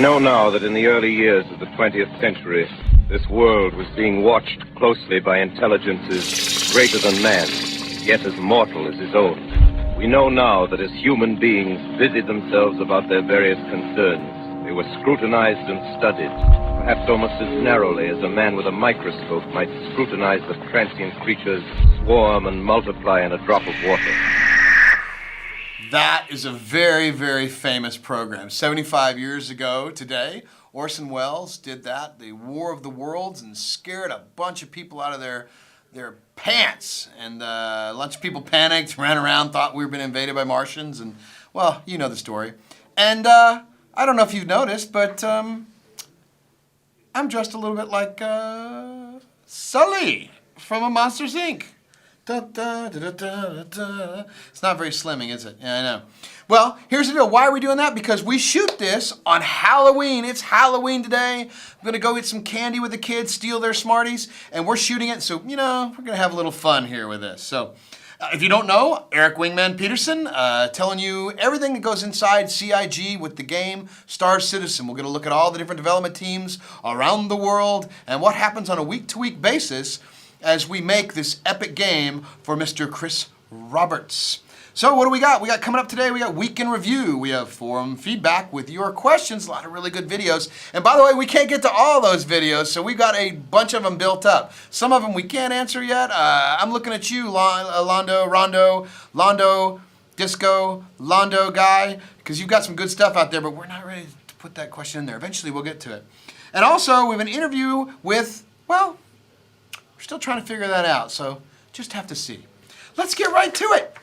know now that in the early years of the 20th century, this world was being watched closely by intelligences greater than man, yet as mortal as his own. We know now that as human beings busied themselves about their various concerns, they were scrutinized and studied, perhaps almost as narrowly as a man with a microscope might scrutinize the transient creatures swarm and multiply in a drop of water. That is a very, very famous program. 75 years ago today, Orson Welles did that, the War of the Worlds, and scared a bunch of people out of their pants. And a bunch of people panicked, ran around, thought we were being invaded by Martians, and, well, you know the story. And I don't know if you've noticed, but I'm dressed a little bit like Sully from a Monsters, Inc. Da, da, da, da, da, da. It's not very slimming, is it? Yeah, I know. Well, here's the deal. Why are we doing that? Because we shoot this on Halloween. It's Halloween today. I'm going to go get some candy with the kids, steal their Smarties, and we're shooting it. So, you know, we're going to have a little fun here with this. So, if you don't know, Eric Wingman Peterson telling you everything that goes inside CIG with the game Star Citizen. We're going to look at all the different development teams around the world and what happens on a week-to-week basis as we make this epic game for Mr. Chris Roberts. So what do we got? We got coming up today, we got Week in Review. We have forum feedback with your questions, a lot of really good videos. And by the way, we can't get to all those videos, so we've got a bunch of them built up. Some of them we can't answer yet. I'm looking at you, Londo, Disco, Londo guy, because you've got some good stuff out there, but we're not ready to put that question in there. Eventually we'll get to it. And also, we have an interview with, well, we're still trying to figure that out, so just have to see. Let's get right to it.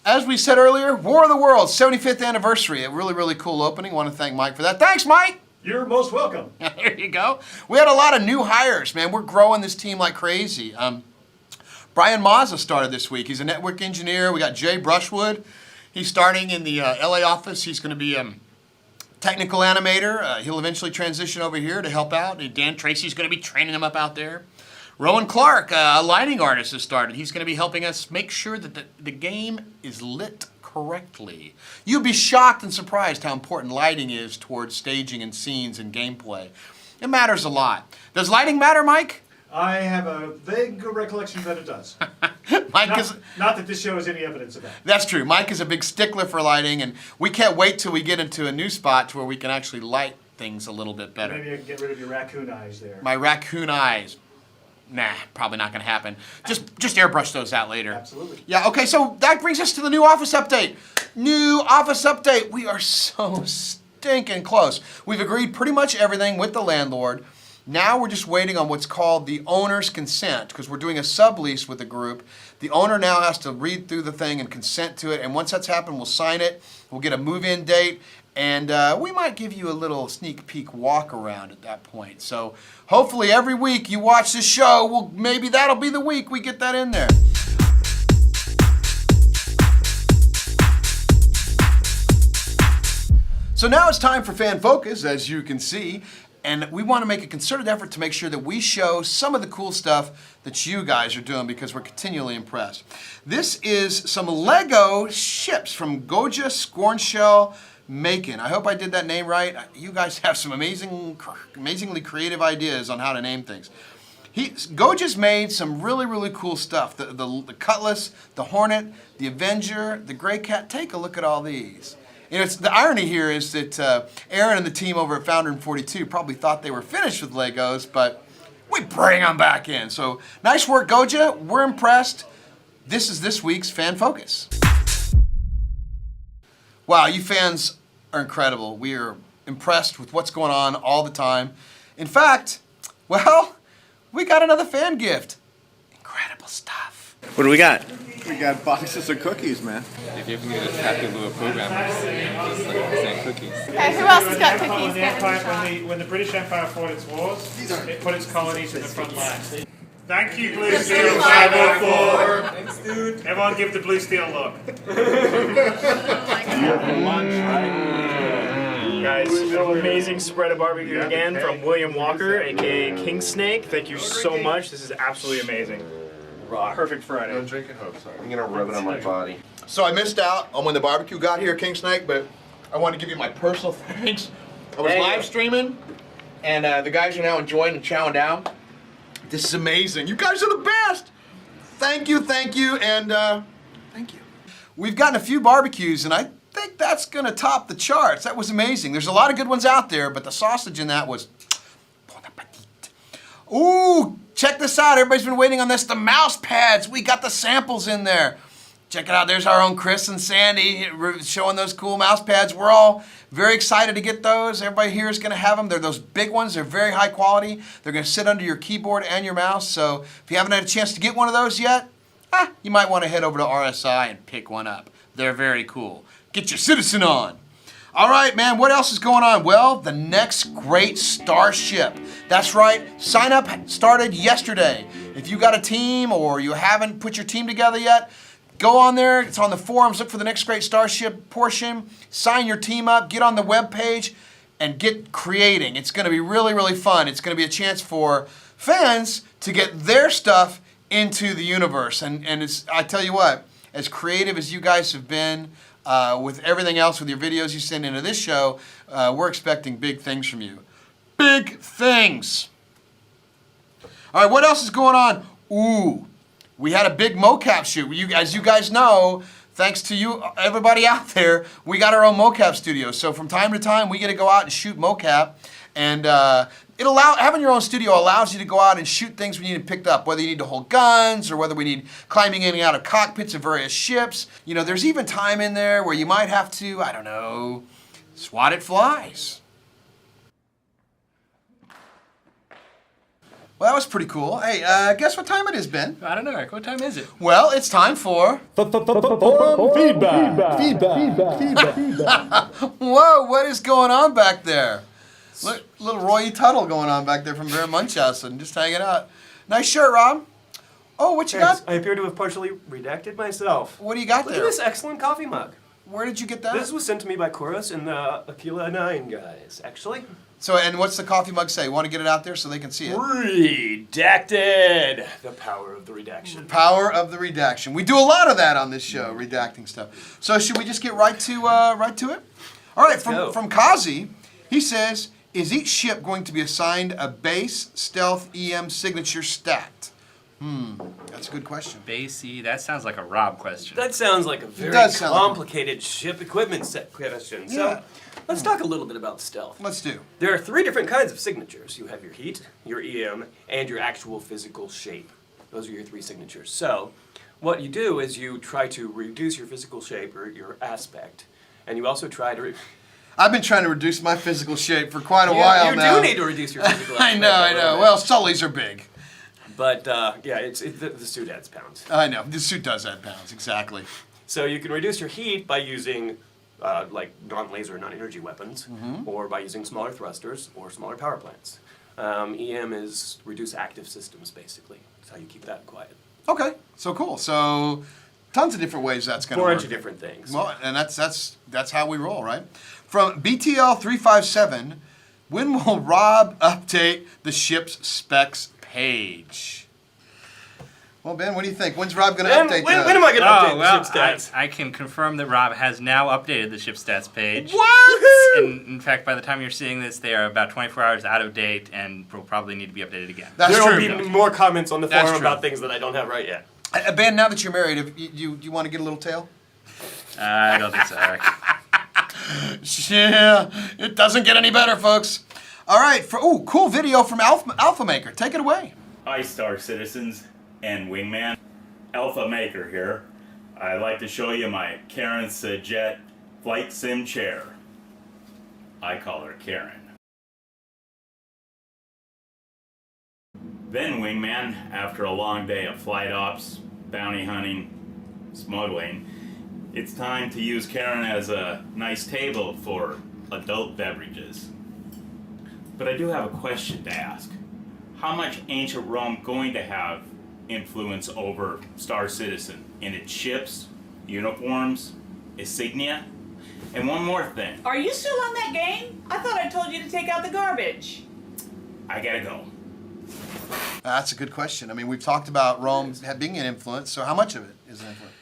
As we said earlier, War of the Worlds, 75th anniversary. A really, really cool opening. Want to thank Mike for that. Thanks, Mike. You're most welcome. There you go. We had a lot of new hires, man. We're growing this team like crazy. Brian Mazza started this week. He's a network engineer. We got Jay Brushwood. He's starting in the LA office. He's going to be technical animator. He'll eventually transition over here to help out. Dan Tracy's going to be training him up out there. Rowan Clark, a lighting artist, has started. He's going to be helping us make sure that the game is lit correctly. You'll be shocked and surprised how important lighting is towards staging and scenes and gameplay. It matters a lot. Does lighting matter, Mike? I have a vague recollection that it does. Not that this show is any evidence of that. That's true. Mike is a big stickler for lighting, and we can't wait till we get into a new spot to where we can actually light things a little bit better. Maybe I can get rid of your raccoon eyes there. My raccoon eyes. Nah, probably not going to happen. Just airbrush those out later. Absolutely. Yeah, okay, so that brings us to the new office update. New office update. We are so stinking close. We've agreed pretty much everything with the landlord. Now we're just waiting on what's called the owner's consent, because we're doing a sublease with the group. The owner now has to read through the thing and consent to it, and once that's happened, we'll sign it. We'll get a move-in date, and we might give you a little sneak peek walk around at that point. So hopefully every week you watch this show, well, maybe that'll be the week we get that in there. So now it's time for Fan Focus, as you can see. And we want to make a concerted effort to make sure that we show some of the cool stuff that you guys are doing, because we're continually impressed. This is some Lego ships from Goja Scornshell Macon. I hope I did that name right. You guys have some amazingly creative ideas on how to name things. Goja's made some really, really cool stuff. The Cutlass, the Hornet, the Avenger, the Grey Cat. Take a look at all these. You know, the irony here is that Aaron and the team over at Founder 42 probably thought they were finished with Legos, but we bring them back in. So nice work, Goja. We're impressed. This is this week's Fan Focus. Wow, you fans are incredible. We are impressed with what's going on all the time. In fact, well, we got another fan gift. Incredible stuff. What do we got? We got boxes of cookies, man. They give me the happy little programmers, just like the same cookies. Okay, who else has got cookies? When the British Empire fought its wars, it put its colonies in the front line. Thank you, Blue Steel 504. Thanks, dude. Everyone give the Blue Steel look. Guys, amazing spread of barbecue again from William Walker, aka King Snake. Thank you so much. This is absolutely amazing. Perfect Friday. Don't drink it, hope so. I'm gonna rub it on my body. So I missed out on when the barbecue got here, King Snake, but I want to give you my personal thanks I was Hey. live streaming, and the guys are now enjoying and chowing down. This is amazing. You guys are the best. Thank you, and thank you. We've gotten a few barbecues, and I think that's going to top the charts. That was amazing. There's a lot of good ones out there, but the sausage in that was bon appetit. Ooh, check this out. Everybody's been waiting on this. The mouse pads. We got the samples in there. Check it out. There's our own Chris and Sandi showing those cool mouse pads. We're all very excited to get those. Everybody here is going to have them. They're those big ones. They're very high quality. They're going to sit under your keyboard and your mouse. So if you haven't had a chance to get one of those yet, you might want to head over to RSI and pick one up. They're very cool. Get your citizen on. All right, man, what else is going on? Well, the Next Great Starship. That's right, sign up started yesterday. If you got a team or you haven't put your team together yet, go on there. It's on the forums. Look for the Next Great Starship portion. Sign your team up. Get on the webpage and get creating. It's going to be really, really fun. It's going to be a chance for fans to get their stuff into the universe. And it's, I tell you what, as creative as you guys have been with everything else, with your videos you send into this show, we're expecting big things from you. Big things. All right, what else is going on? Ooh. We had a big mocap shoot. As you guys know, thanks to you, everybody out there, we got our own mocap studio. So from time to time, we get to go out and shoot mocap. And having your own studio allows you to go out and shoot things we need picked up, whether you need to hold guns or whether we need climbing in and out of cockpits of various ships. You know, there's even time in there where you might have to, I don't know, swat at flies. Well, that was pretty cool. Hey, guess what time it is, Ben? I don't know, Eric. What time is it? Well, it's time for... Feedback. Whoa, what is going on back there? Look, little Roy Tuttle going on back there from Bear Munchausen, just hanging out. Nice shirt, Rob. Oh, what you got? I appear to have partially redacted myself. What do you got Look there? at this excellent coffee mug. Where did you get that? This was sent to me by Koros and the Aquila 9 guys, actually. So, and what's the coffee mug say? You want to get it out there so they can see it? Redacted. The power of the redaction. Power of the redaction. We do a lot of that on this show, redacting stuff. So should we just get right to it? All right, from Kazi, he says, is each ship going to be assigned a base stealth EM signature stat? That's a good question. Basey, that sounds like a Rob question. That sounds like a very complicated ship equipment set question. So let's talk a little bit about stealth. Let's do. There are 3 different kinds of signatures. You have your heat, your EM, and your actual physical shape. Those are your 3 signatures. So what you do is you try to reduce your physical shape or your aspect, and you also try to... I've been trying to reduce my physical shape for quite a while now. You do need to reduce your physical aspect. I know. Well, Sully's are big. But yeah, the suit adds pounds. I know. The suit does add pounds, exactly. So you can reduce your heat by using like non-laser, non-energy weapons, or by using smaller thrusters or smaller power plants. EM is reduce active systems, basically. That's how you keep that quiet. Okay, so cool. So tons of different ways that's going to work. 4 bunch of different things. Well, and that's how we roll, right? From BTL357, when will Rob update the ship's specs page? Well, Ben, what do you think? When's Rob going to update that? When am I going to update the ship stats? I can confirm that Rob has now updated the ship stats page. What? And in fact, by the time you're seeing this, they are about 24 hours out of date and will probably need to be updated again. That's there true. will be more comments on the That's forum true. about things that I don't have right yet. Ben, now that you're married, you want to get a little tail? I don't think so, Eric. Yeah, it doesn't get any better, folks. All right, cool video from Alpha Maker. Take it away. Hi, Star Citizens and Wingman. Alpha Maker here. I'd like to show you my Karen's Jet flight sim chair. I call her Karen. Then, Wingman, after a long day of flight ops, bounty hunting, smuggling, it's time to use Karen as a nice table for adult beverages. But I do have a question to ask. How much ancient Rome going to have influence over Star Citizen in its ships, uniforms, insignia? And one more thing. Are you still on that game? I thought I told you to take out the garbage. I gotta go. That's a good question. I mean, we've talked about Rome being an influence, so how much of it is an influence?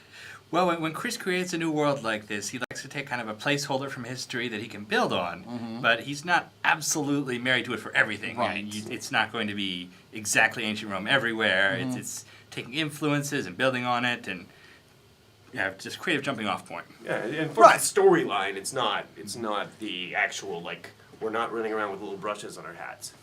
Well, when Chris creates a new world like this, he likes to take kind of a placeholder from history that he can build on, but he's not absolutely married to it for everything. Right. I mean, it's not going to be exactly ancient Rome everywhere. It's taking influences and building on it, and just creative jumping off point. Yeah, and for the storyline, it's not the actual, like, we're not running around with little brushes on our hats.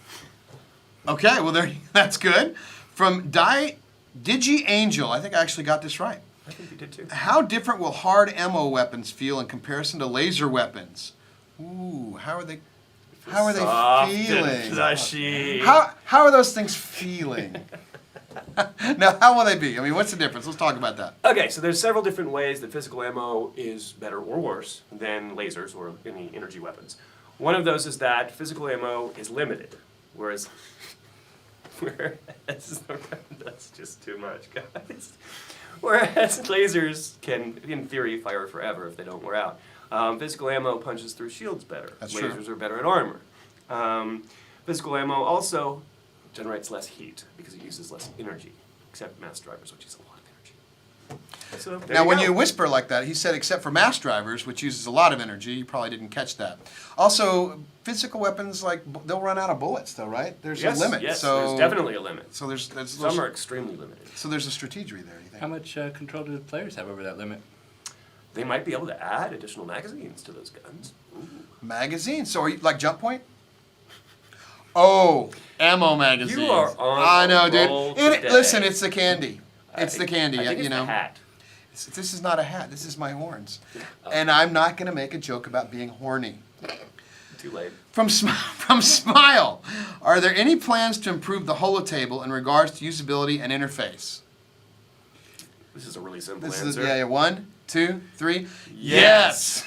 Okay, well, that's good. From Digi Angel, I think I actually got this right. I think you did too. How How different will hard ammo weapons feel in comparison to laser weapons? Ooh, how are they Soft feeling? and plushy. How are those things feeling? Now, how will they be? I mean, what's the difference? Let's talk about that. Okay, so there's several different ways that physical ammo is better or worse than lasers or any energy weapons. One of those is that physical ammo is limited, whereas that's just too much, guys. Whereas lasers can, in theory, fire forever if they don't wear out. Physical ammo punches through shields better. That's Lasers true. are better at armor. Physical ammo also generates less heat because it uses less energy, except mass drivers, which use a lot of energy. So, there Now, when go. you whisper like that, he said except for mass drivers, which uses a lot of energy. You probably didn't catch that. Also, physical weapons, like, they'll run out of bullets, though, right? There's a limit. Yes, so there's definitely a limit. So there's Some are extremely limited. So there's a strategy there, you think? How much control do the players have over that limit? They might be able to add additional magazines to those guns. Ooh. Magazines. So are you like jump point? Oh, ammo magazines. You are on I know, a roll dude. today. Listen, it's the candy. It's the candy. I think you it's know. the hat. This is not a hat. This is my horns. And I'm not going to make a joke about being horny. Too late. From Smile, are there any plans to improve the holotable in regards to usability and interface? This is a really simple This answer. is yeah. 1, 2, 3. Yes.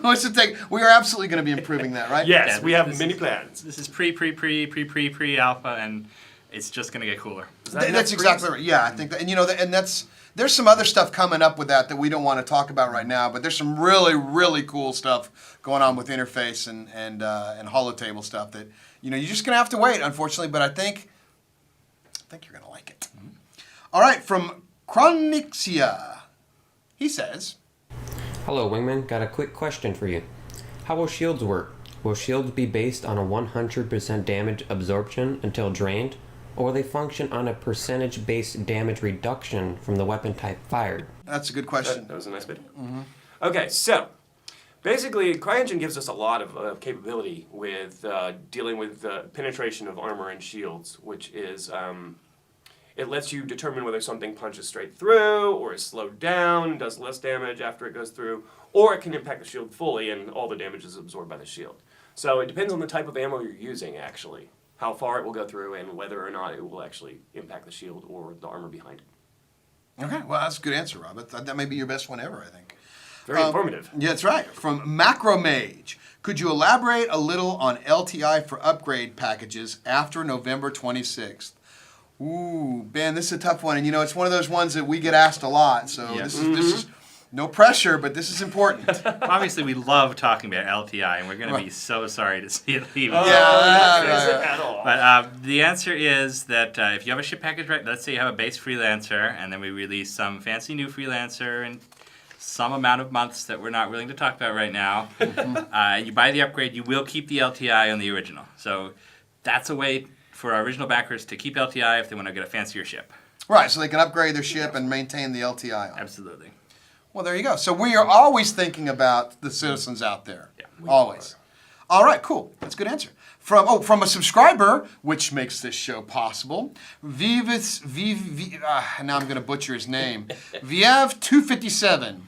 What's the take? We are absolutely going to be improving that, right? Yes, Yeah, we have this- many plans. This is pre-alpha, and it's just going to get cooler. Is that That's next exactly right. Yeah, I think that, and you know, and there's some other stuff coming up with that we don't want to talk about right now. But there's some really, really cool stuff going on with interface and holotable stuff that you're just gonna have to wait, unfortunately. But I think you're gonna like it. Mm-hmm. All right, from Chronixia, he says, Hello, Wingman. Got a quick question for you. How will shields work? Will shields be based on a 100% damage absorption until drained, or will they function on a percentage-based damage reduction from the weapon type fired? That's a good question. That was a nice video. Mm-hmm. Okay, so basically, CryEngine gives us a lot of capability with dealing with the penetration of armor and shields, which is it lets you determine whether something punches straight through, or is slowed down, does less damage after it goes through, or it can impact the shield fully and all the damage is absorbed by the shield. So it depends on the type of ammo you're using, actually, how far it will go through and whether or not it will actually impact the shield or the armor behind it. Okay, well, that's a good answer, Robert. That may be your best one ever, I think. Very informative. Yeah, that's right. From MACROMAGE, could you elaborate a little on LTI for upgrade packages after November 26th? Ooh, Ben, this is a tough one, and it's one of those ones that we get asked a lot. So Yeah. this is no pressure, but this is important. Obviously, we love talking about LTI, and we're going to be so sorry to see it leave. At all. But the answer is that if you have a ship package, right, let's say you have a base freelancer, and then we release some fancy new freelancer in some amount of months that we're not willing to talk about right now, you buy the upgrade, you will keep the LTI on the original. So that's a way for our original backers to keep LTI if they want to get a fancier ship. Right, so they can upgrade their ship and maintain the LTI on it. Absolutely. Well, there you go. So we are always thinking about the citizens out there. Yeah, always. All right, cool. That's a good answer. From a subscriber, which makes this show possible, now I'm going to butcher his name, Viev257,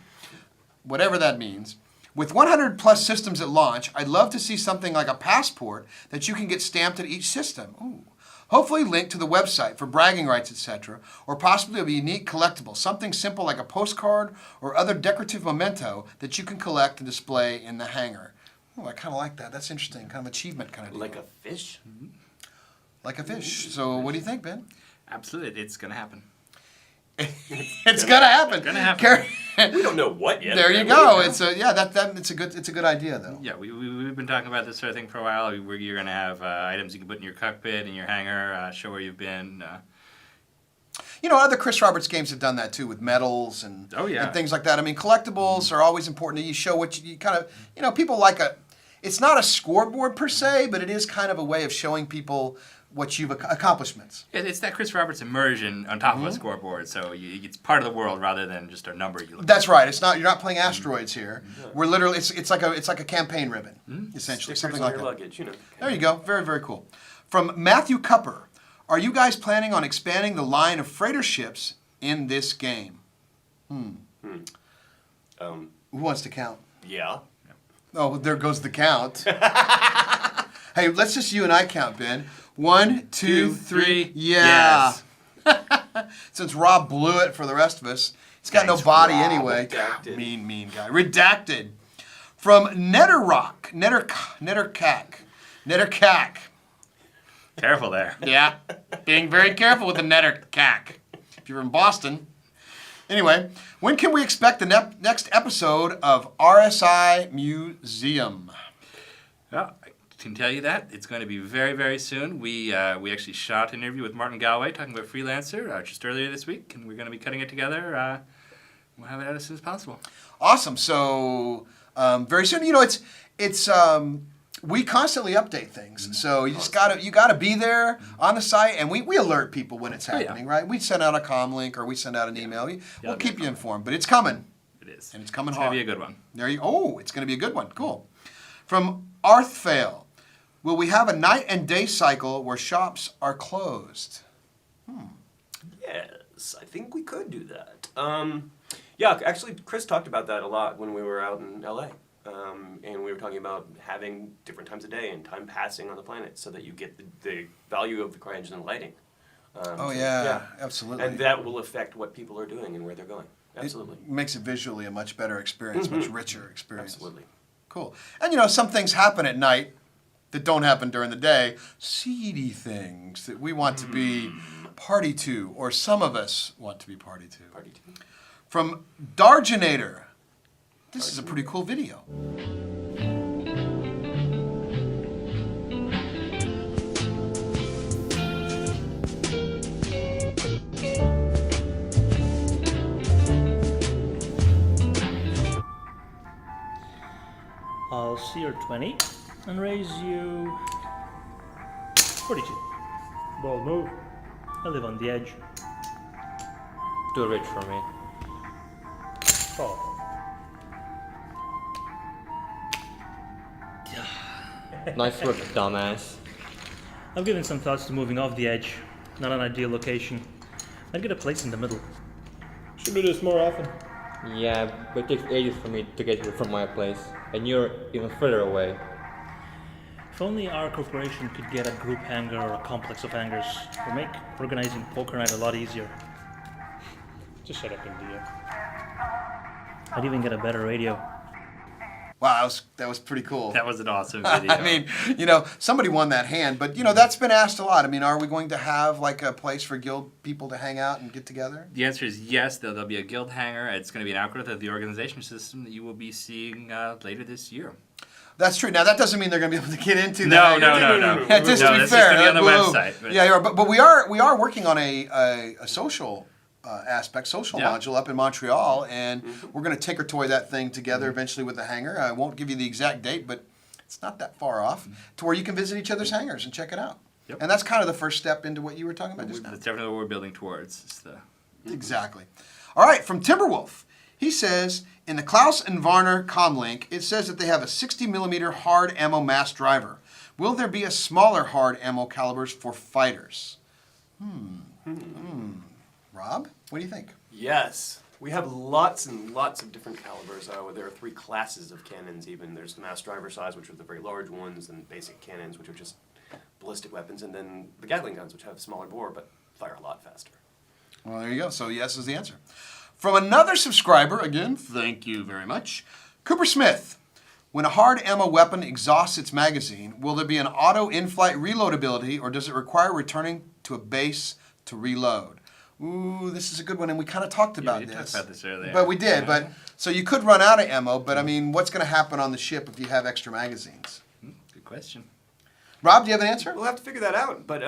whatever that means. With 100 plus systems at launch, I'd love to see something like a passport that you can get stamped at each system. Ooh. Hopefully linked to the website for bragging rights, etc., or possibly a unique collectible, something simple like a postcard or other decorative memento that you can collect and display in the hangar. Oh, I kind of like that. That's interesting. Kind of achievement kind of deal. Like a fish? Mm-hmm. Like a fish. So what do you think, Ben? Absolutely. It's going to happen. It's gonna happen. Gonna happen. We don't know what yet. There you go. It's a good idea though. Yeah, we've been talking about this sort of thing for a while. Where you're going to have items you can put in your cockpit, in your hangar, show where you've been. Other Chris Roberts games have done that too with medals and and things like that. I mean, collectibles are always important. You show what you kind of, people like it's not a scoreboard per se, but it is kind of a way of showing people what you've accomplishments. It's that Chris Roberts immersion on top of a scoreboard, so it's part of the world rather than just a number you look That's right. You're not playing asteroids here. We're literally it's like a campaign ribbon, essentially, Stickers something on like your that. luggage, There you go. Very, very cool. From Matthew Cupper, are you guys planning on expanding the line of freighter ships in this game? Who wants to count? Yeah. Oh, there goes the count. Hey, let's just you and I count, Ben. 1, 2, 3. Yeah. Yes. Since Rob blew it for the rest of us, he's got no body Rob. anyway. Redacted. Mean guy. Redacted. From NETTERKAK. Careful there. Yeah. Being very careful with the NETTERKAK. If you're in Boston. Anyway, when can we expect the next episode of RSI Museum? Well, I can tell you that. It's going to be very, very soon. We actually shot an interview with Martin Galway talking about Freelancer just earlier this week, and we're going to be cutting it together. We'll have it out as soon as possible. Awesome. So very soon. It's we constantly update things, so you just gotta be there on the site, and we alert people when it's happening, right? We send out a comm link or we send out an email. We'll keep you informed, but it's coming. It is. And it's coming It's hard. going to be a good one. It's going to be a good one. Cool. From Arthfail, will we have a night and day cycle where shops are closed? Yes, I think we could do that. Yeah, actually, Chris talked about that a lot when we were out in LA. And we were talking about having different times of day and time passing on the planet so that you get the value of the cryogen lighting. Absolutely. And that will affect what people are doing and where they're going. Absolutely. It makes it visually a much better experience, much richer experience. Absolutely. Cool. And some things happen at night that don't happen during the day. Seedy things that we want to be party to, or some of us want to be party to. Party to. From Darginator. This is a pretty cool video. I'll see your 20 and raise you 42. Bold move. I live on the edge. Too rich for me. Call. Nice work, dumbass. I've given some thoughts to moving off the edge. Not an ideal location. I'd get a place in the middle. Should do this more often. Yeah, but it takes ages for me to get here from my place, and you're even further away. If only our corporation could get a group hangar or a complex of hangars, it would make organizing poker night a lot easier. Just shut up, India. I'd even get a better radio. Wow, that was pretty cool. That was an awesome video. I mean, somebody won that hand, but that's been asked a lot. I mean, are we going to have like a place for guild people to hang out and get together? The answer is yes. There'll be a guild hangar. It's going to be an outgrowth of the organization system that you will be seeing later this year. That's true. Now that doesn't mean they're going to be able to get into No. Yeah, just to be that's fair, just going to be on the website. But yeah, but we are working on a social social Yeah. module up in Montreal, and we're going to tinker-toy that thing together eventually with the hangar. I won't give you the exact date, but it's not that far off to where you can visit each other's hangars and check it out. Yep. And that's kind of the first step into what you were talking about just now. That's definitely what we're building towards. It's the Exactly. All right, from TIMBERWOLF. He says, in the Klaus and Varner comlink, it says that they have a 60mm hard ammo mass driver. Will there be a smaller hard ammo calibers for fighters? Rob, what do you think? Yes. We have lots and lots of different calibers. There are 3 classes of cannons even. There's the mass driver size, which are the very large ones, and basic cannons, which are just ballistic weapons, and then the Gatling guns, which have a smaller bore but fire a lot faster. Well, there you go. So yes is the answer. From another subscriber, again, thank you very much, Cooper Smith. When a hard ammo weapon exhausts its magazine, will there be an auto in-flight reload ability, or does it require returning to a base to reload? Ooh, this is a good one, and we kind of talked about we this. talked about this earlier. But we did. But so you could run out of ammo, but I mean, what's going to happen on the ship if you have extra magazines? Good question. Rob, do you have an answer? We'll have to figure that out. But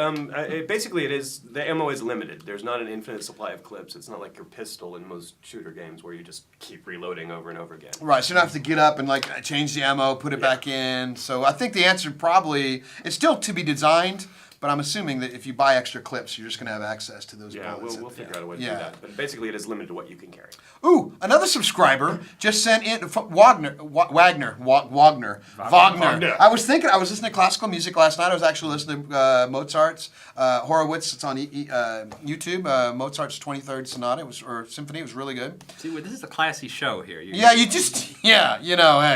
basically, the ammo is limited. There's not an infinite supply of clips. It's not like your pistol in most shooter games where you just keep reloading over and over again. Right, so you don't have to get up and like change the ammo, put it back in. So I think the answer probably it's still to be designed. But I'm assuming that if you buy extra clips, you're just going to have access to those bullets. We'll figure out a way to do that. But basically, it is limited to what you can carry. Ooh, another subscriber just sent in Wagner. I was listening to classical music last night. I was actually listening to Mozart's Horowitz. It's on YouTube. Mozart's 23rd Sonata or Symphony. It was really good. See, this is a classy show here. Hey.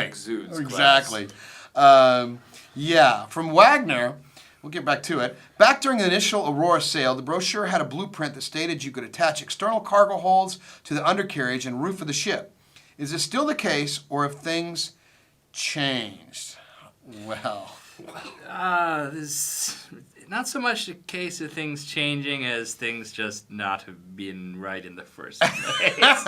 Exudes exactly. From Wagner. We'll get back to it. Back during the initial Aurora sale, the brochure had a blueprint that stated you could attach external cargo holds to the undercarriage and roof of the ship. Is this still the case, or have things changed? Well, this not so much the case of things changing as things just not have been right in the first place.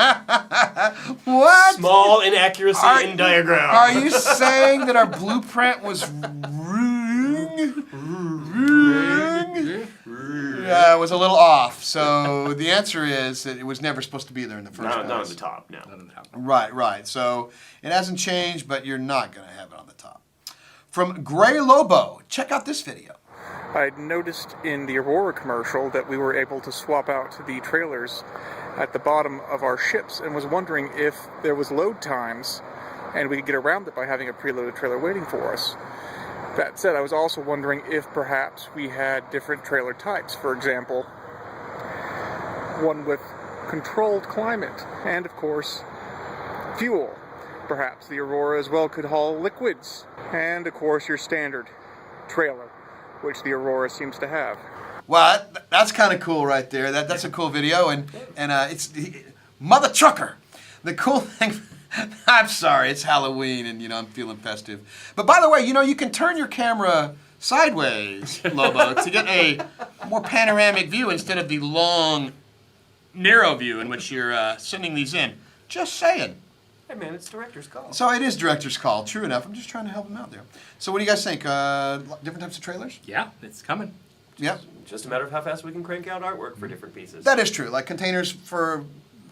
What? Small inaccuracy in diagram. Are you saying that our blueprint was it was a little off. So the answer is that it was never supposed to be there in the first place. Not on the top, no. Not on the top. Right. So it hasn't changed, but you're not going to have it on the top. From Gray Lobo, check out this video. I'd noticed in the Aurora commercial that we were able to swap out the trailers at the bottom of our ships and was wondering if there was load times and we could get around it by having a preloaded trailer waiting for us. That said, I was also wondering if perhaps we had different trailer types. For example, one with controlled climate and, of course, fuel. Perhaps the Aurora as well could haul liquids. And, of course, your standard trailer, which the Aurora seems to have. Well, that's kind of cool right there. That's a cool video, and it's Mother Trucker. The cool thing. I'm sorry, it's Halloween, and I'm feeling festive. But by the way, you can turn your camera sideways, Lobo, to get a more panoramic view instead of the long, narrow view in which you're sending these in. Just saying. Hey man, it's director's call. So it is director's call. True enough. I'm just trying to help him out there. So what do you guys think? Different types of trailers? Yeah, it's coming. Yep. Just a matter of how fast we can crank out artwork for different pieces. That is true. Like containers for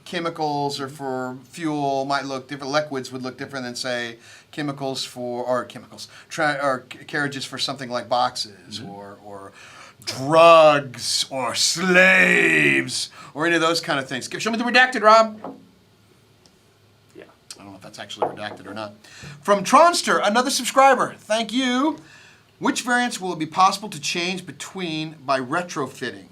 chemicals or for fuel might look different. Liquids would look different than, say, carriages for something like boxes or drugs or slaves or any of those kind of things. Show me the redacted, Rob. Yeah. I don't know if that's actually redacted or not. From Tronster, another subscriber. Thank you. Which variants will it be possible to change between by retrofitting?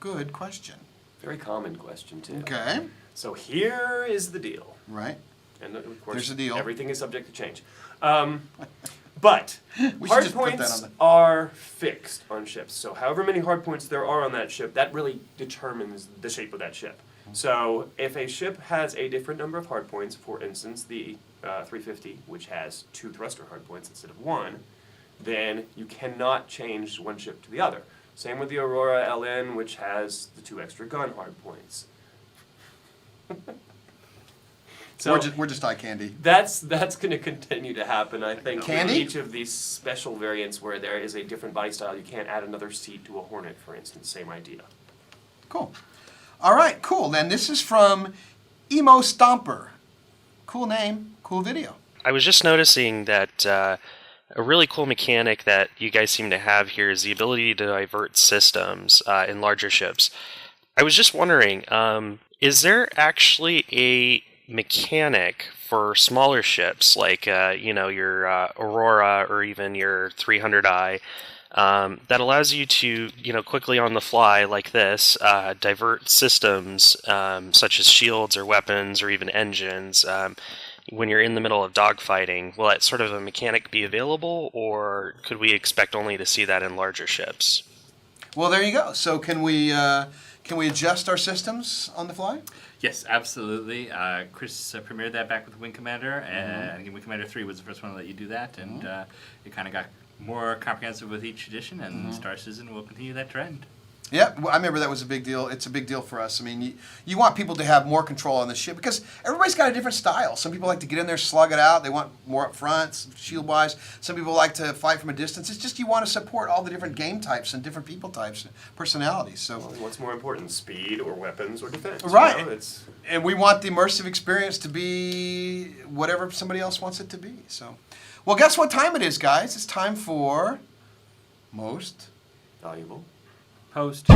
Good question. Very common question, too. Okay. So here is the deal. Right. And of course, There's the deal. Everything is subject to change. But We should hard just put that points on are fixed on ships. So however many hard points there are on that ship, that really determines the shape of that ship. So if a ship has a different number of hard points, for instance, the 350, which has 2 thruster hard points instead of 1, then you cannot change one ship to the other. Same with the Aurora LN, which has the 2 extra gun hard points. So we're just eye candy. That's going to continue to happen, I think. Candy? For each of these special variants where there is a different body style, you can't add another seat to a Hornet, for instance. Same idea. Cool. All right, cool. Then this is from Emo Stomper. Cool name, cool video. I was just noticing that a really cool mechanic that you guys seem to have here is the ability to divert systems in larger ships. I was just wondering, is there actually a mechanic for smaller ships like your Aurora or even your 300i that allows you to quickly on the fly like this divert systems such as shields or weapons or even engines when you're in the middle of dogfighting? Will that sort of a mechanic be available, or could we expect only to see that in larger ships? Well, there you go. So can we adjust our systems on the fly? Yes, absolutely. Chris premiered that back with Wing Commander, and I think Wing Commander 3 was the first one to let you do that, and it kind of got more comprehensive with each edition, and Star Citizen will continue that trend. Yeah, well, I remember that was a big deal. It's a big deal for us. I mean, you want people to have more control on the ship because everybody's got a different style. Some people like to get in there, slug it out. They want more up front, shield-wise. Some people like to fight from a distance. It's just you want to support all the different game types and different people types, personalities. So, what's more important, speed or weapons or defense? Right. You know, it's... And we want the immersive experience to be whatever somebody else wants it to be. So, well, guess what time it is, guys? It's time for most valuable post.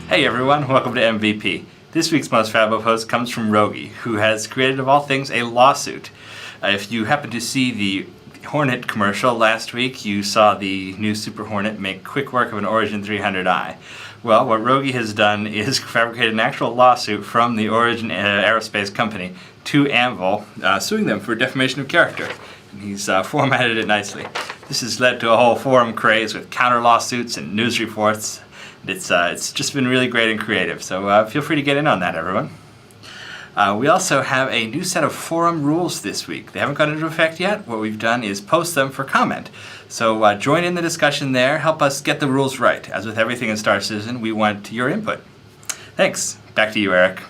Hey everyone, welcome to MVP. This week's most valuable post comes from Rougey, who has created of all things a lawsuit. If you happen to see the Hornet commercial last week, you saw the new Super Hornet make quick work of an Origin 300i. Well, what Rougey has done is fabricated an actual lawsuit from the Origin Aerospace Company to Anvil, suing them for defamation of character. And he's formatted it nicely. This has led to a whole forum craze with counter lawsuits and news reports. It's just been really great and creative, so feel free to get in on that, everyone. We also have a new set of forum rules this week. They haven't gone into effect yet. What we've done is post them for comment. So join in the discussion there. Help us get the rules right. As with everything in Star Citizen, we want your input. Thanks. Back to you, Eric.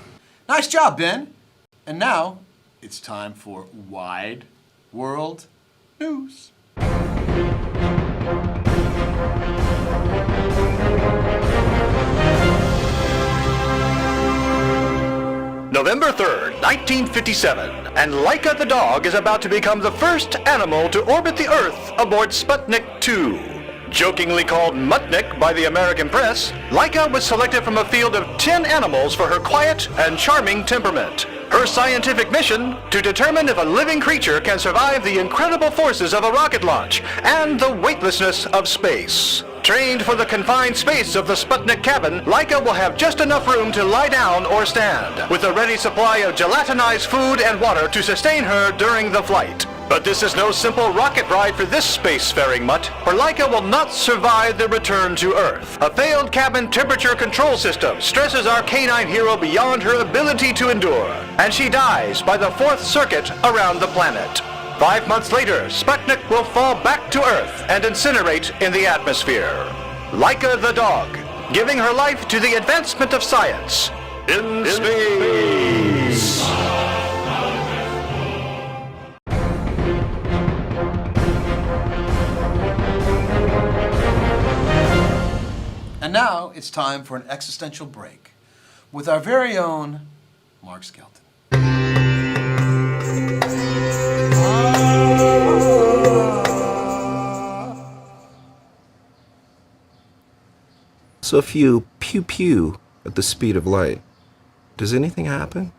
Nice job, Ben. And now it's time for Wide World News. November 3rd, 1957, and Laika the dog is about to become the first animal to orbit the Earth aboard Sputnik 2. Jokingly called Mutnik by the American press, Laika was selected from a field of 10 animals for her quiet and charming temperament. Her scientific mission, to determine if a living creature can survive the incredible forces of a rocket launch and the weightlessness of space. Trained for the confined space of the Sputnik cabin, Laika will have just enough room to lie down or stand, with a ready supply of gelatinized food and water to sustain her during the flight. But this is no simple rocket ride for this spacefaring mutt, for Laika will not survive the return to Earth. A failed cabin temperature control system stresses our canine hero beyond her ability to endure, and she dies by the 4th circuit around the planet. 5 months later, Sputnik will fall back to Earth and incinerate in the atmosphere. Laika the dog, giving her life to the advancement of science in space. And now it's time for an existential break with our very own Mark Skelton. So if you pew-pew at the speed of light, does anything happen?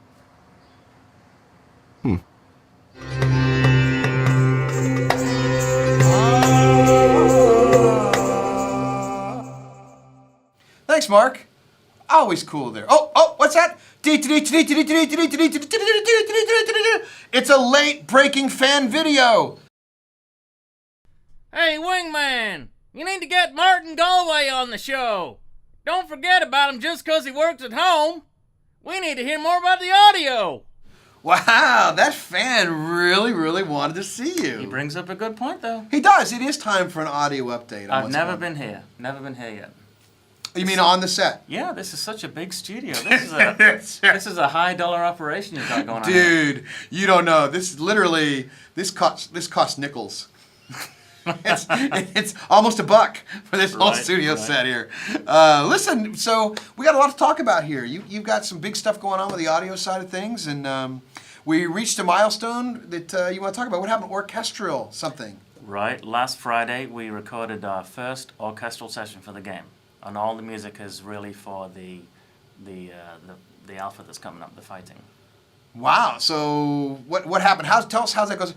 Thanks, Mark. Always cool there. Oh, what's that? It's a late breaking fan video. Hey, Wingman, you need to get Martin Galway on the show. Don't forget about him just 'cause he works at home. We need to hear more about the audio. Wow, that fan really, really wanted to see you. He brings up a good point, though. He does. It is time for an audio update. I've never been here. Never been here yet. You mean on the set? Yeah, this is such a big studio. This is a high-dollar operation you've got going on. Dude, you don't know. This literally costs nickels. it's almost $1 for this whole studio set here. Listen, so we got a lot to talk about here. You've got some big stuff going on with the audio side of things, and we reached a milestone that you want to talk about. What happened? Orchestral something. Right. Last Friday, we recorded our first orchestral session for the game, and all the music is really for the alpha that's coming up, the fighting. Wow. So what happened? Tell us how that goes.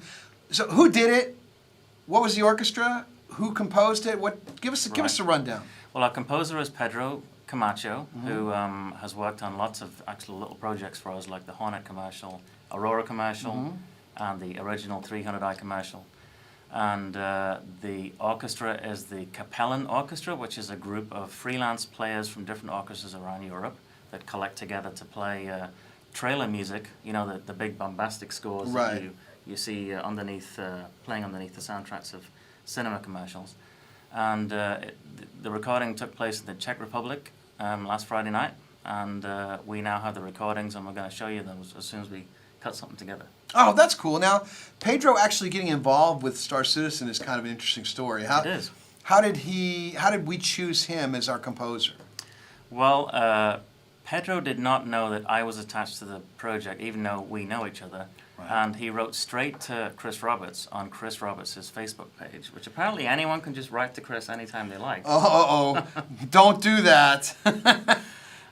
So who did it? What was the orchestra? Who composed it? Give us a rundown. Well, our composer is Pedro Camacho, who has worked on lots of actual little projects for us, like the Hornet commercial, Aurora commercial, and the original 300i commercial. And the orchestra is the Capellan Orchestra, which is a group of freelance players from different orchestras around Europe that collect together to play trailer music. You know, the big bombastic scores that you see underneath, playing underneath the soundtracks of cinema commercials. And the recording took place in the Czech Republic last Friday night, and we now have the recordings, and we're going to show you those as soon as we cut something together. Oh, that's cool. Now, Pedro actually getting involved with Star Citizen is kind of an interesting story. It is. How did we choose him as our composer? Well, Pedro did not know that I was attached to the project, even though we know each other. Right. And he wrote straight to Chris Roberts on Chris Roberts' Facebook page, which apparently anyone can just write to Chris anytime they like. Don't do that.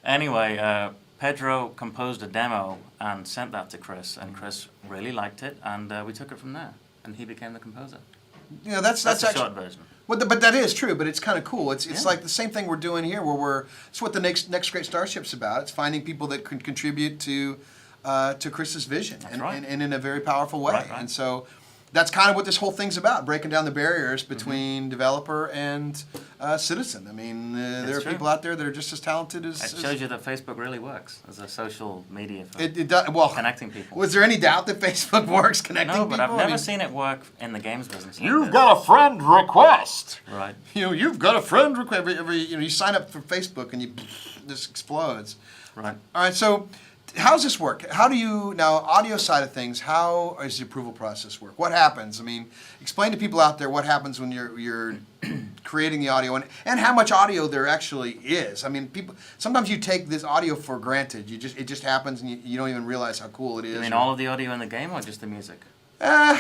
Anyway, Pedro composed a demo and sent that to Chris, and Chris really liked it, and we took it from there, and he became the composer. You know, that's the actually, short version. Well, but that is true. But it's kind of cool. It's like the same thing we're doing here, where it's what the next Great Starship's about. It's finding people that can contribute to Chris's vision, and in a very powerful way. Right. And so that's kind of what this whole thing's about: breaking down the barriers between developer and citizen. I mean, there are people out there that are just as talented as. It shows you that Facebook really works as a social media for it does, well, connecting people. Was there any doubt that Facebook works connecting people? No, but I've never seen it work in the games business. You've got a friend request. Right. You know, you've got a friend request. You sign up for Facebook and this explodes. Right. All right. So, how does this work? How do you now audio side of things? How does the approval process work? What happens? I mean, explain to people out there what happens when you're creating the audio and how much audio there actually is. I mean, people sometimes you take this audio for granted. It just happens and you don't even realize how cool it is. You mean all of the audio in the game or just the music?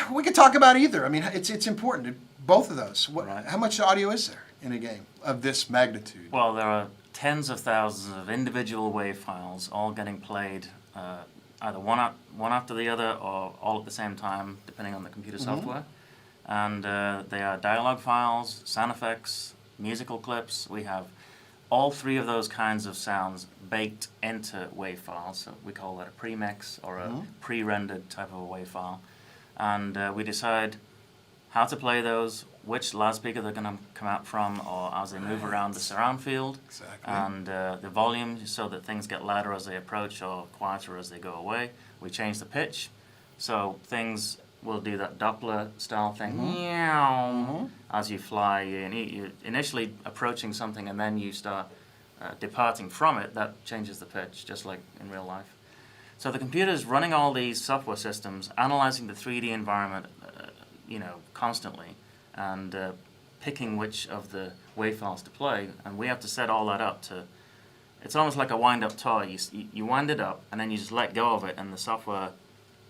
We could talk about either. I mean, it's important. Both of those. How much audio is there in a game of this magnitude? Well, there are tens of thousands of individual wave files all getting played either one after the other or all at the same time, depending on the computer software. And they are dialogue files, sound effects, musical clips. We have all three of those kinds of sounds baked into wave files. So we call that a pre-mix or a pre-rendered type of a wave file. And we decide how to play those, which loudspeaker they're going to come out from, or as they move around the surround field, and the volume so that things get louder as they approach or quieter as they go away. We change the pitch, so things will do that Doppler style thing, as you fly. You're initially approaching something and then you start departing from it. That changes the pitch, just like in real life. So the computer's running all these software systems, analyzing the 3D environment, constantly, and picking which of the wave files to play, and we have to set all that up to. It's almost like a wind-up toy. You wind it up, and then you just let go of it, and the software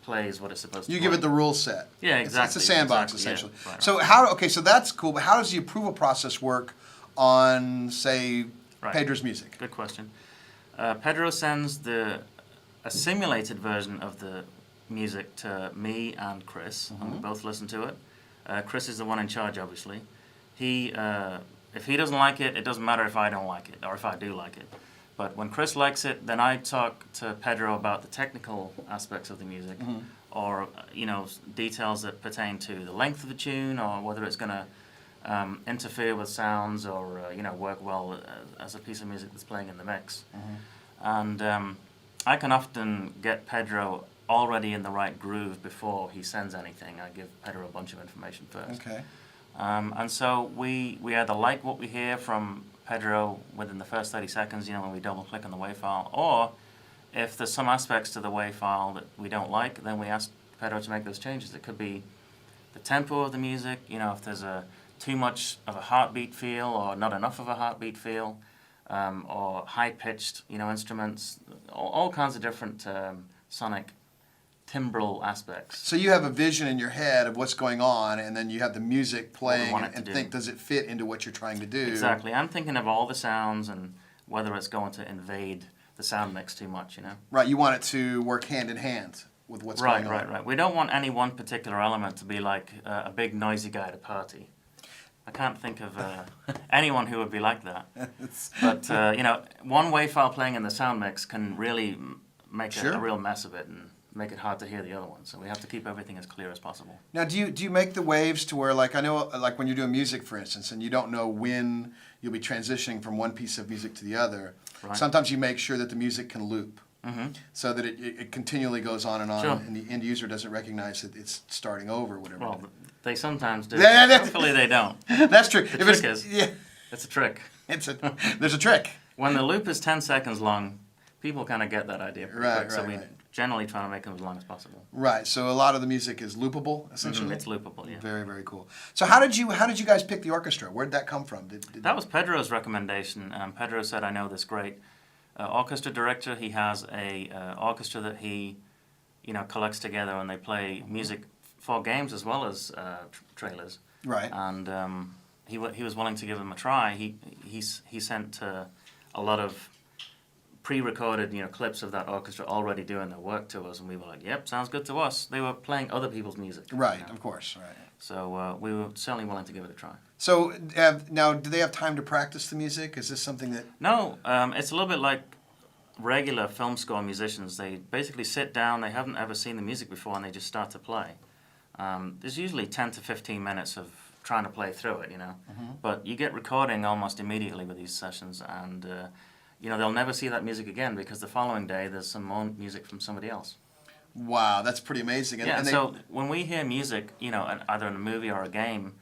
plays what it's supposed to. You give it the rule set. Yeah, exactly. It's a sandbox essentially. Yeah, right, So so that's cool. But how does the approval process work on, say, Pedro's music? Good question. Pedro sends a simulated version of the music to me and Chris, and we both listen to it. Chris is the one in charge, obviously. If he doesn't like it, it doesn't matter if I don't like it, or if I do like it. But when Chris likes it, then I talk to Pedro about the technical aspects of the music, or details that pertain to the length of the tune, or whether it's going to interfere with sounds, or work well as a piece of music that's playing in the mix. And I can often get Pedro already in the right groove before he sends anything. I give Pedro a bunch of information first. Okay. And so we either like what we hear from Pedro within the first 30 seconds, when we double click on the WAV file, or if there's some aspects to the WAV file that we don't like, then we ask Pedro to make those changes. It could be the tempo of the music, if there's too much of a heartbeat feel or not enough of a heartbeat feel, or high-pitched, instruments, all kinds of different sonic timbral aspects. So you have a vision in your head of what's going on, and then you have the music playing and think, does it fit into what you're trying to do? Exactly. I'm thinking of all the sounds and whether it's going to invade the sound mix too much, Right, you want it to work hand in hand with what's going on. Right. We don't want any one particular element to be like a big noisy guy at a party. I can't think of anyone who would be like that. But, one wave file playing in the sound mix can really make a real mess of it and make it hard to hear the other one. So we have to keep everything as clear as possible. Now, do you make the waves to where, I know, when you're doing music, for instance, and you don't know when you'll be transitioning from one piece of music to the other, sometimes you make sure that the music can loop. so that it continually goes on and on, Sure. and the end user doesn't recognize that it's starting over, whatever. Well, they sometimes do. Yeah, Hopefully they don't. That's true. The trick is, it's a trick. There's a trick. When the loop is 10 seconds long, people kind of get that idea pretty Right, quick, so right, we right. generally try to make them as long as possible. Right. So a lot of the music is loopable, essentially. It's loopable, yeah. Very, very cool. So how did you guys pick the orchestra? Where did that come from? That was Pedro's recommendation. Pedro said, I know this great orchestra director. He has a orchestra that he, collects together, and they play music for games as well as trailers. Right. And he was willing to give them a try. He sent a lot of pre-recorded clips of that orchestra already doing their work to us, and we were like, yep, sounds good to us. They were playing other people's music. Right, of course, right. So we were certainly willing to give it a try. So now, do they have time to practice the music? Is this something that... No, it's a little bit like regular film score musicians. They basically sit down, they haven't ever seen the music before, and they just start to play. There's usually 10 to 15 minutes of trying to play through it, But you get recording almost immediately with these sessions, and they'll never see that music again because the following day there's some more music from somebody else. Wow, that's pretty amazing. So when we hear music, either in a movie or a game,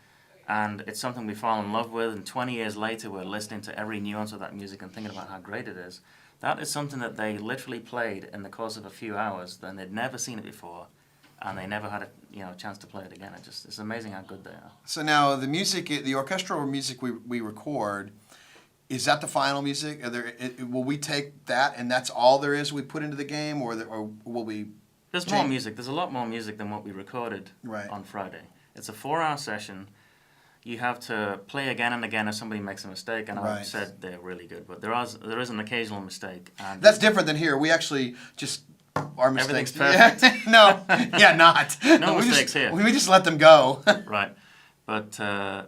and it's something we fall in love with, and 20 years later we're listening to every nuance of that music and thinking about how great it is, that is something that they literally played in the course of a few hours, then they'd never seen it before, and they never had a chance to play it again. It's amazing how good they are. So now the music, the orchestral music we record, is that the final music? Will we take that and that's all there is we put into the game, or will we? There's more music. There's a lot more music than what we recorded on Friday. It's a 4-hour session. You have to play again and again if somebody makes a mistake, and I've said they're really good, but there is an occasional mistake. And that's different than here. We actually just... Our mistakes. Everything's perfect. No, not. No mistakes here. here. We just let them go. Right, but the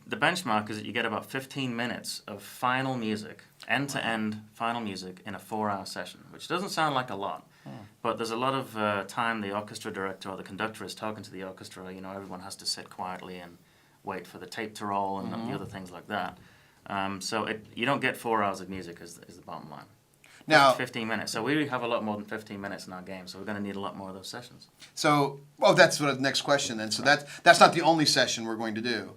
benchmark is that you get about 15 minutes of final music, end-to-end final music in a 4-hour session, which doesn't sound like a lot, but there's a lot of time the orchestra director or the conductor is talking to the orchestra. Everyone has to sit quietly and wait for the tape to roll and the other things like that. So you don't get 4 hours of music is the bottom line. Now, 15 minutes. So we have a lot more than 15 minutes in our game, so we're going to need a lot more of those sessions. So, that's the next question then. So that's not the only session we're going to do.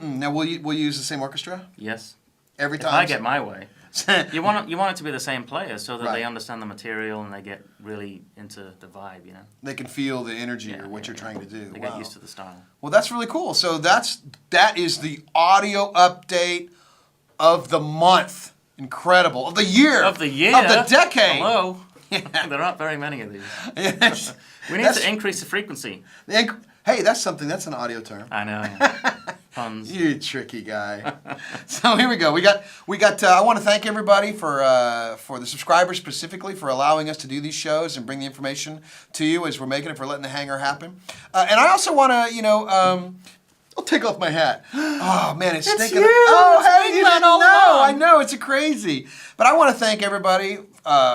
Now, will you use the same orchestra? Yes. Every time? If I get my way. You want it to be the same players so that they understand the material and they get really into the vibe, They can feel the energy or what you're trying to do. They get used to the style. Well, that's really cool. So that is the audio update of the month. Incredible. Of the year. Of the year. Of the decade. Hello. There aren't very many of these. Yes. We need to increase the frequency. Hey, that's something. That's an audio term. I know. Puns. You tricky guy. So here we go. We got. I want to thank everybody for the subscribers specifically for allowing us to do these shows and bring the information to you as we're making it, for letting the hangar happen. And I also want to, I'll take off my hat. Oh man, it's stinking. You. Oh, hey, you Wingman didn't all know. along. I know, it's crazy. But I want to thank everybody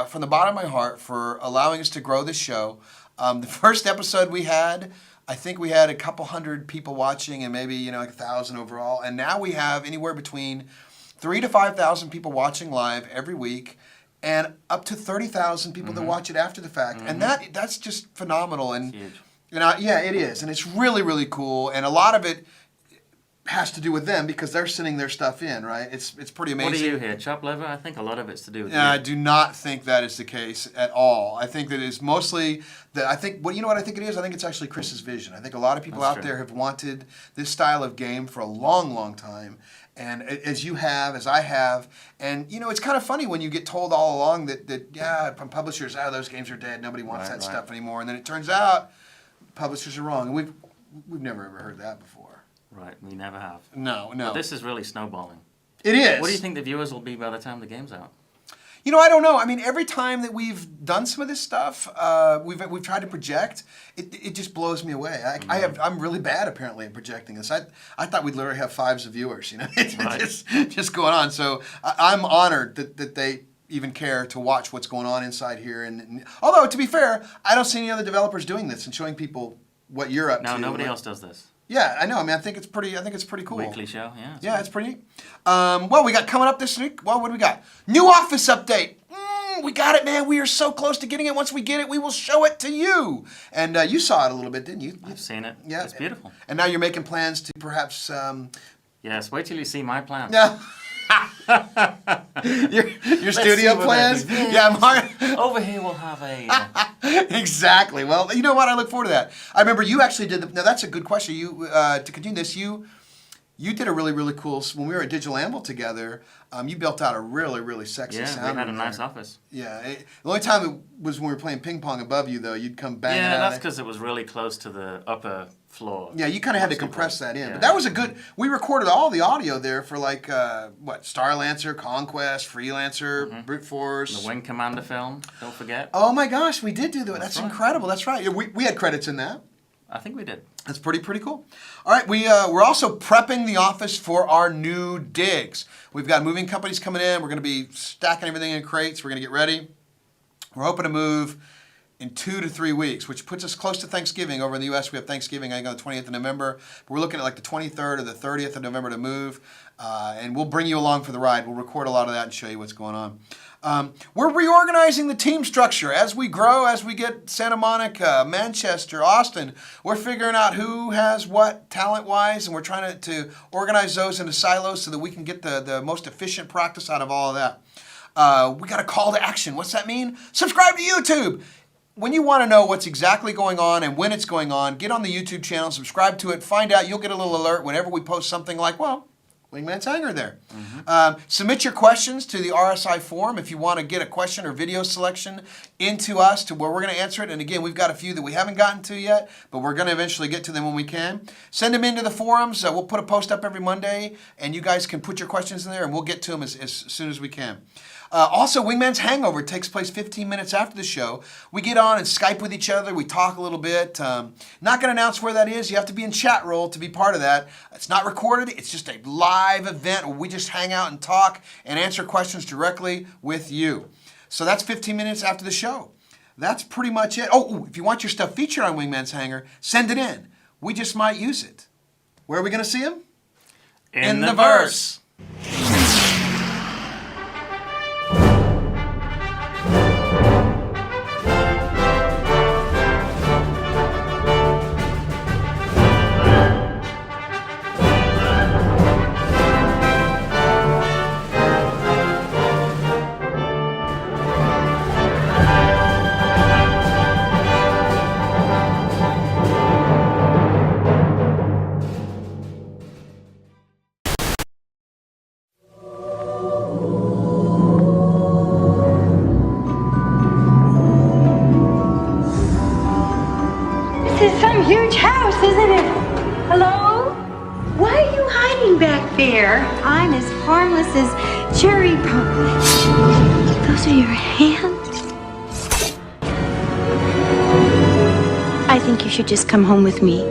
from the bottom of my heart for allowing us to grow this show. The first episode we had, I think we had a couple hundred people watching, and maybe like 1,000 overall. And now we have anywhere between 3,000 to 5,000 people watching live every week, and up to 30,000 people that watch it after the fact. And that's just phenomenal. And huge. Yeah, it is, and it's really, really cool. And a lot of it has to do with them because they're sending their stuff in, right? It's pretty amazing. What do you hear? Chop liver? I think a lot of it's to do with I do not think that is the case at all. I think that it's mostly that I think what I think it is. I think it's actually Chris's vision. I think a lot of people out there have wanted this style of game for a long, long time. And as you have, as I have, and it's kind of funny when you get told all along that from publishers, those games are dead. Nobody wants that stuff anymore. And then it turns out publishers are wrong. And we've never ever heard that before. Right, we never have. No. But this is really snowballing. It is. What do you think the viewers will be by the time the game's out? I don't know. I mean, every time that we've done some of this stuff, we've tried to project. It just blows me away. I'm really bad apparently at projecting this. I thought we'd literally have 5s of viewers. It's just going on. So I'm honored that they even care to watch what's going on inside here. And although to be fair, I don't see any other developers doing this and showing people what you're up to. No, nobody else does this. Yeah, I know. I mean, I think it's pretty cool. Weekly show, yeah. Yeah, it's pretty neat. Well, we got coming up this week. Well, what do we got? New office update. We got it, man. We are so close to getting it. Once we get it, we will show it to you. And you saw it a little bit, didn't you? I've seen it. Yeah, it's beautiful. And now you're making plans to perhaps. Yes, wait till you see my plans. Yeah. your studio plans? Yeah, Mark. Over here we'll have a... Exactly. Well, you know what? I look forward to that. I remember you actually did... Now, that's a good question. You to continue this, you did a really, really cool... When we were at Digital Anvil together, you built out a really, really sexy sound. Yeah, we had a nice office. Yeah. The only time it was when we were playing ping pong above you, though. You'd come banging out. Yeah, that's because it was really close to the upper floor. Yeah, you kind of had to compress that in. Yeah. But that was a good... We recorded all the audio there for like, Starlancer, Conquest, Freelancer, Brute Force. The Wing Commander film, don't forget. Oh my gosh, we did do that. That's incredible. That's right. Yeah, we had credits in that. I think we did. That's pretty cool. All right, we're also prepping the office for our new digs. We've got moving companies coming in. We're going to be stacking everything in crates. We're going to get ready. We're hoping to move in 2 to 3 weeks, which puts us close to Thanksgiving. Over in the U.S., we have Thanksgiving, I think, on the 20th of November. But we're looking at like the 23rd or the 30th of November to move. And we'll bring you along for the ride. We'll record a lot of that and show you what's going on. We're reorganizing the team structure. As we grow, as we get Santa Monica, Manchester, Austin, we're figuring out who has what talent-wise, and we're trying to organize those into silos so that we can get the most efficient practice out of all of that. We got a call to action. What's that mean? Subscribe to YouTube. When you want to know what's exactly going on and when it's going on, get on the YouTube channel, subscribe to it, find out. You'll get a little alert whenever we post something like, well, Wingman's Hangar there. Submit your questions to the RSI forum if you want to get a question or video selection into us to where we're going to answer it. And again, we've got a few that we haven't gotten to yet, but we're going to eventually get to them when we can. Send them into the forums. We'll put a post up every Monday, and you guys can put your questions in there, and we'll get to them as soon as we can. Also, Wingman's Hangover takes place 15 minutes after the show. We get on and Skype with each other. We talk a little bit. Not going to announce where that is. You have to be in chat roll to be part of that. It's not recorded. It's just a live event where we just hang out and talk and answer questions directly with you. So that's 15 minutes after the show. That's pretty much it. Oh, if you want your stuff featured on Wingman's Hangar, send it in. We just might use it. Where are we going to see them? In the verse. This is some huge house, isn't it? Hello? Why are you hiding back there? I'm as harmless as cherry pop. Those are your hands? I think you should just come home with me.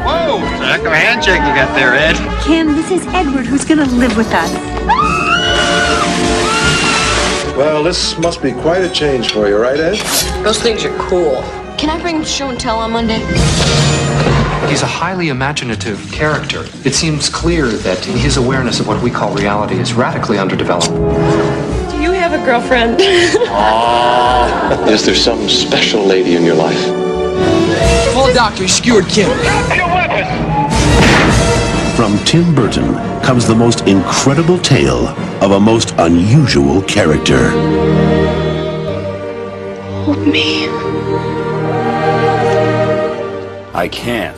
Whoa! Heck of a handshake you got there, Ed. Ken, this is Edward who's gonna live with us. Well, this must be quite a change for you, right, Ed? Those things are cool. Can I bring him to show and tell on Monday? He's a highly imaginative character. It seems clear that his awareness of what we call reality is radically underdeveloped. Do you have a girlfriend? Is there some special lady in your life? Call Doctor Skewered Kim. Drop your weapon! From Tim Burton comes the most incredible tale of a most unusual character. Hold me. I can't.